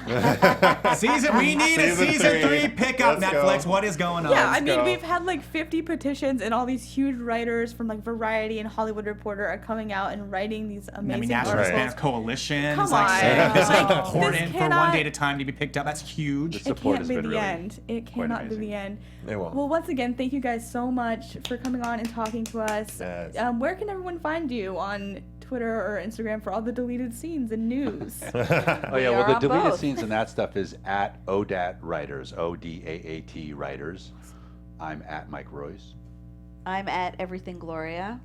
We need a season 3 pickup. Let's Netflix. Go. What is going on? Yeah, I mean, we've had like 50 petitions, and all these huge writers from like Variety and Hollywood Reporter are coming out and writing these amazing National articles. Hispanic Coalition. Come on, this is important for one day at a time to be picked up. That's huge. It can't be the end. It cannot be the end. It won't. Well, once again, thank you guys so much for coming on and talking to us. Yes. Where can everyone find you on Twitter or Instagram for all the deleted scenes and news. Oh yeah, well are the on deleted both. scenes and that stuff is at ODAT Writers, ODAAT Writers. I'm at Mike Royce. I'm at Everything Gloria.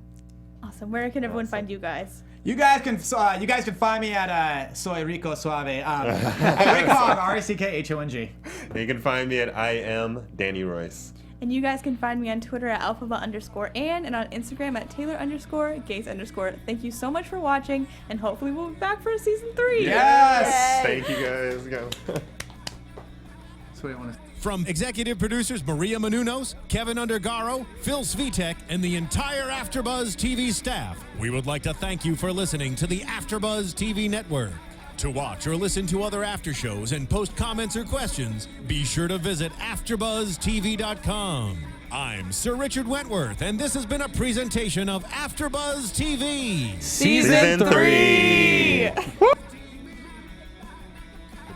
Awesome. Where can everyone find you guys? You guys can find me at Soy Rico Suave. At Rick Hong, RICKHONG. You can find me at I am Danny Royce. And you guys can find me on Twitter at alphaba_Ann and on Instagram at Taylor_Gaze_. Thank you so much for watching, and hopefully we'll be back for season 3. Yes. Yay. Thank you guys. Go. That's what I want to. From executive producers Maria Menounos, Kevin Undergaro, Phil Svitek, and the entire AfterBuzz TV staff, we would like to thank you for listening to the AfterBuzz TV network. To watch or listen to other after shows and post comments or questions, be sure to visit AfterBuzzTV.com. I'm Sir Richard Wentworth, and this has been a presentation of AfterBuzz TV. Season 3. The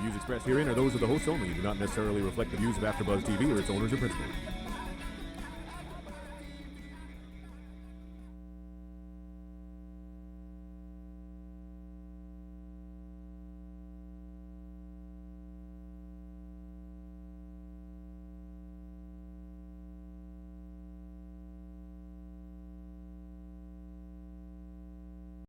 views expressed herein are those of the hosts only and do not necessarily reflect the views of AfterBuzz TV or its owners or principals.